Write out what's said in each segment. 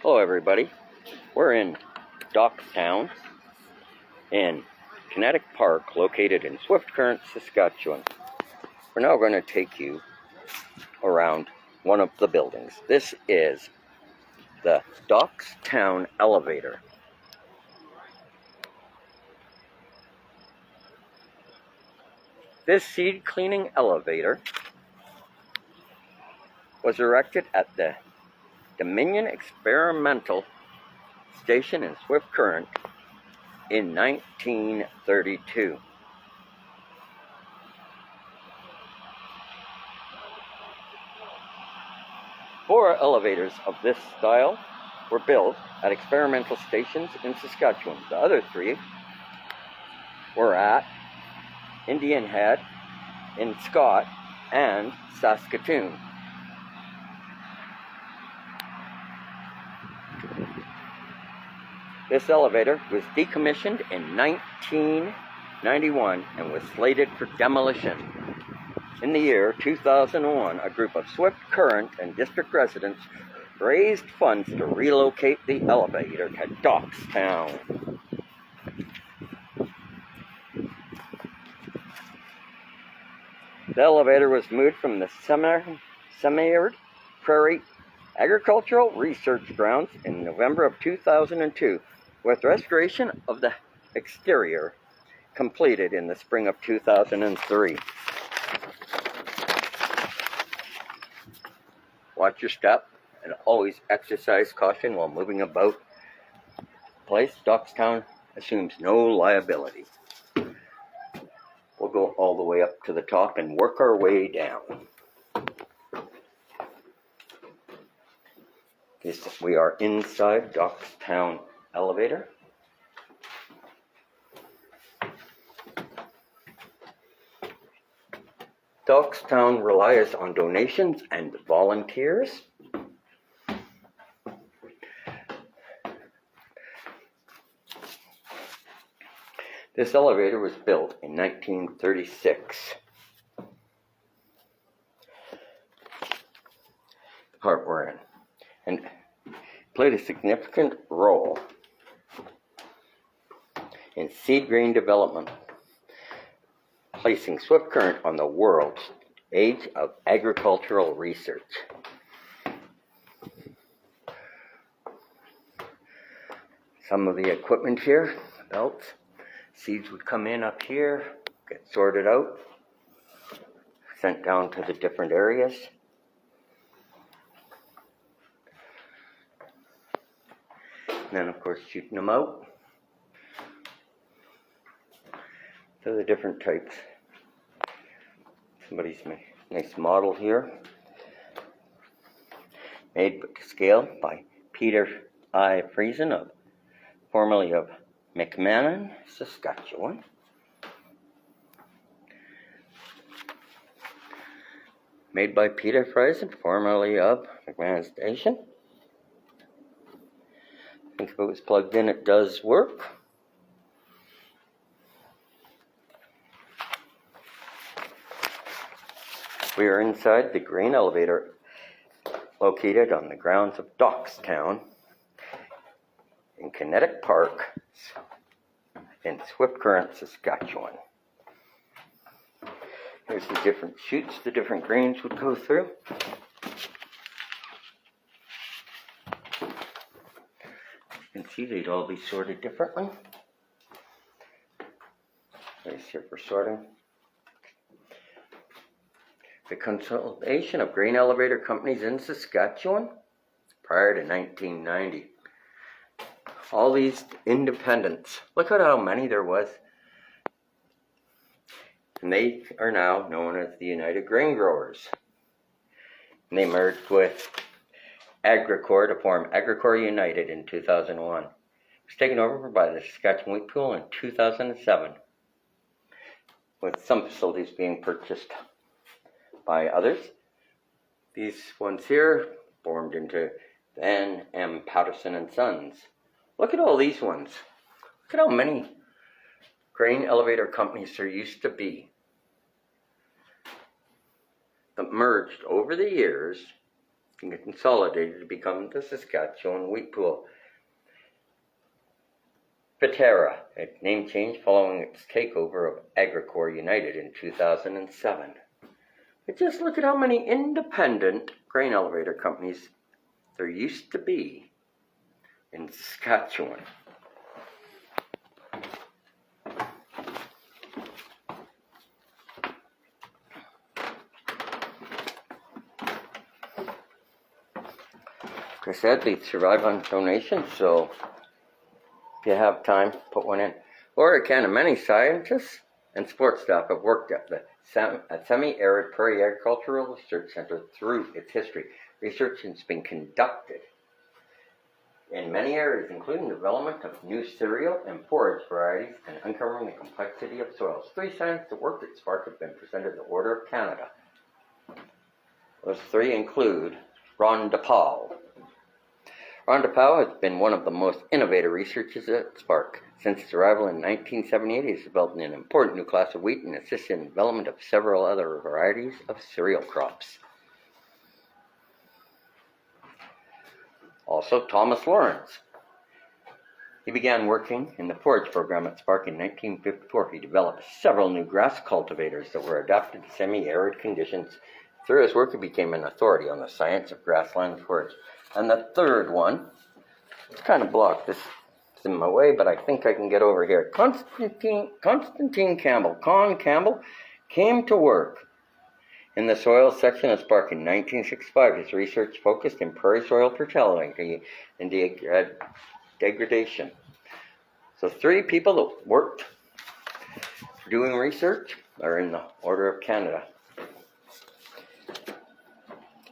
Hello everybody, we're in Dockstown in Kinetic Park located in Swift Current, Saskatchewan. We're now going to take you around one of the buildings. This is the Dockstown Elevator. This seed cleaning elevator was erected at the Dominion Experimental Station in Swift Current in 1932. Four elevators of this style were built at experimental stations in Saskatchewan. The other three were at Indian Head, in Scott, and Saskatoon. This elevator was decommissioned in 1991 and was slated for demolition. In the year 2001, a group of Swift Current and district residents raised funds to relocate the elevator to Dockstown. The elevator was moved from the Semi-Arid Prairie Agricultural Research Grounds in November of 2002, with restoration of the exterior completed in the spring of 2003. Watch your step and always exercise caution while moving about the place. Dockstown assumes no liability. We'll go all the way up to the top and work our way down. We are inside Dockstown Elevator. Dockstown relies on donations and volunteers. This elevator was built in 1936. The part we're in, and played a significant role in seed grain development, placing Swift Current on the world's age of agricultural research. Some of the equipment here, belts, seeds would come in up here, get sorted out, sent down to the different areas. And then of course shooting them out to the different types. Somebody's nice model here, made to scale by Peter I. Friesen, formerly of McMahon, Saskatchewan. Made by Peter Friesen, formerly of McMahon Station. I think if it was plugged in, it does work. We are inside the grain elevator located on the grounds of Dockstown in Kinetic Park in Swift Current, Saskatchewan. Here's the different chutes the different grains would go through. You can see they'd all be sorted differently. Nice here for sorting. The consolidation of grain elevator companies in Saskatchewan prior to 1990. All these independents, look at how many there was. And they are now known as the United Grain Growers. And they merged with Agricor to form Agricor United in 2001. It was taken over by the Saskatchewan Wheat Pool in 2007, with some facilities being purchased by others. These ones here formed into Van M. Patterson and Sons. Look at all these ones. Look at how many grain elevator companies there used to be that merged over the years and consolidated to become the Saskatchewan Wheat Pool. Viterra, a name change following its takeover of Agricor United in 2007. But just look at how many independent grain elevator companies there used to be in Saskatchewan. Like I said, they survive on donations, so if you have time, put one in. Laura Cannon, many scientists and sports staff have worked at the Semi-Arid Prairie Agricultural Research Center through its history. Research has been conducted in many areas, including the development of new cereal and forage varieties and uncovering the complexity of soils. 3 scientists that worked at Spark have been presented the Order of Canada. Those 3 include Ron DePaul. Ron DePaul has been one of the most innovative researchers at Spark. Since its arrival in 1978, he has developed an important new class of wheat and assisted in the development of several other varieties of cereal crops. Also, Thomas Lawrence. He began working in the forage program at Spark in 1954. He developed several new grass cultivators that were adapted to semi-arid conditions. Through his work, he became an authority on the science of grassland forage. And the third one, it's kind of blocked. This is in my way, but I think I can get over here. Constantine Campbell, Con Campbell, came to work in the soil section of Spark in 1965. His research focused in prairie soil fertility and degradation. So 3 people that worked doing research are in the Order of Canada.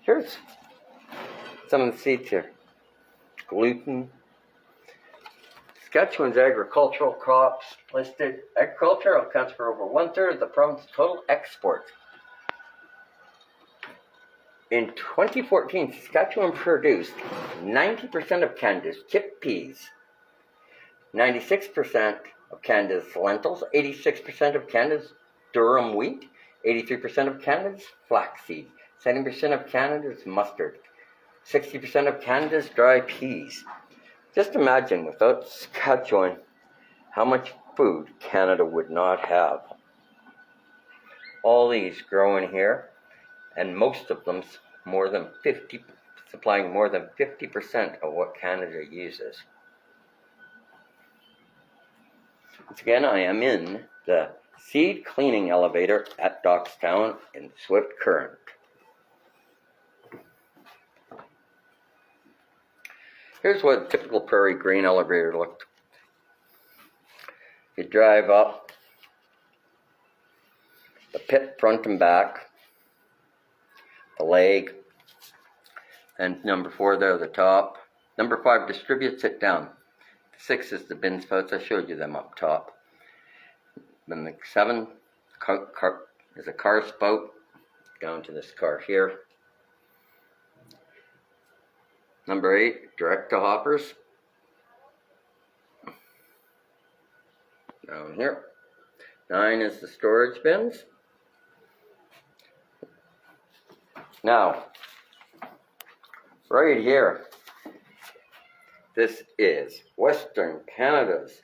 Here's some of the seeds here. Gluten. Saskatchewan's agricultural crops listed. Agriculture accounts for over 1/3 of the province's total exports. In 2014, Saskatchewan produced 90% of Canada's chickpeas, 96% of Canada's lentils, 86% of Canada's durum wheat, 83% of Canada's flaxseed, 70% of Canada's mustard, 60% of Canada's dry peas. Just imagine, without Saskatchewan, how much food Canada would not have. All these grow in here, and most of them supplying more than 50% of what Canada uses. Once again, I am in the seed cleaning elevator at Dockstown in Swift Current. Here's what a typical prairie grain elevator looked. You drive up the pit front and back, the leg, and number 4 there, the top. Number 5 distributes it down. 6 is the bin spouts. I showed you them up top. Then the 7 is a car spout down to this car here. Number 8, direct to hoppers. Down here. 9 is the storage bins. Now, right here, this is Western Canada's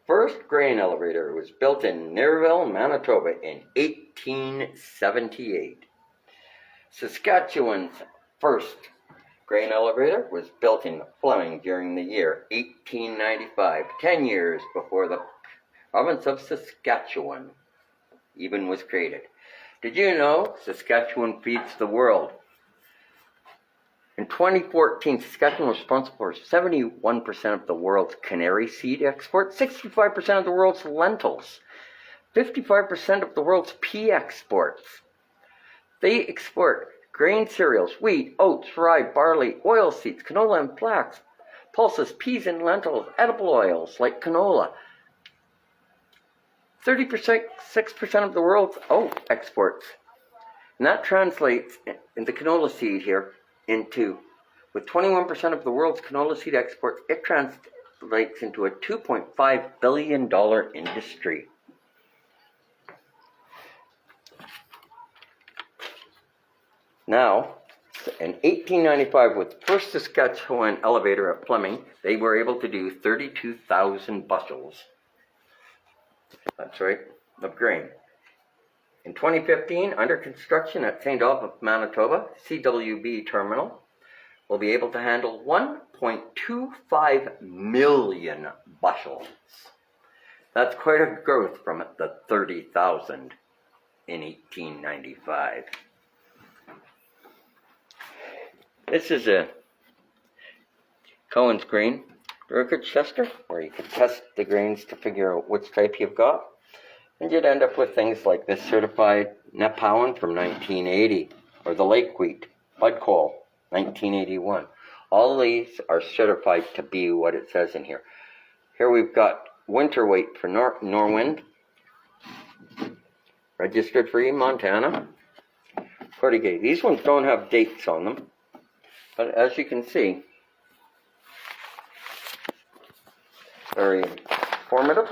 first grain elevator. It was built in Niederville, Manitoba in 1878. Saskatchewan's first grain elevator was built in Fleming during the year 1895, 10 years before the province of Saskatchewan even was created. Did you know Saskatchewan feeds the world? In 2014, Saskatchewan was responsible for 71% of the world's canary seed export, 65% of the world's lentils, 55% of the world's pea exports. They export grain cereals, wheat, oats, rye, barley, oilseeds, canola and flax, pulses, peas and lentils, edible oils like canola. 36% of the world's oat exports. And that translates in the canola seed here into, with 21% of the world's canola seed exports, it translates into a $2.5 billion industry. Now, in 1895, with first Saskatchewan elevator at Fleming, they were able to do 32,000 bushels. That's right, of grain. In 2015, under construction at St. Albert, Manitoba, CWB terminal will be able to handle 1.25 million bushels. That's quite a growth from the 30,000 in 1895. This is a Cohen's grain register, where you could test the grains to figure out which type you've got. And you'd end up with things like this certified Nepowan from 1980, or the Lake Wheat, Bud Cole, 1981. All these are certified to be what it says in here. Here we've got winter wheat for Norwind, registered for Montana. Portuguese. These ones don't have dates on them, but as you can see, very informative.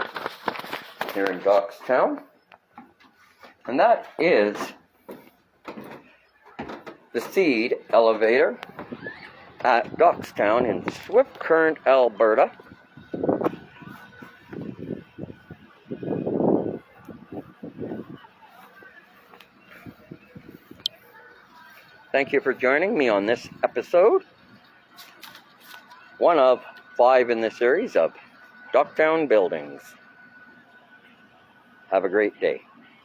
Here in Dockstown, and that is the seed elevator at Dockstown in Swift Current, Alberta. Thank you for joining me on this episode, one of 5 in the series of Dockstown Buildings. Have a great day.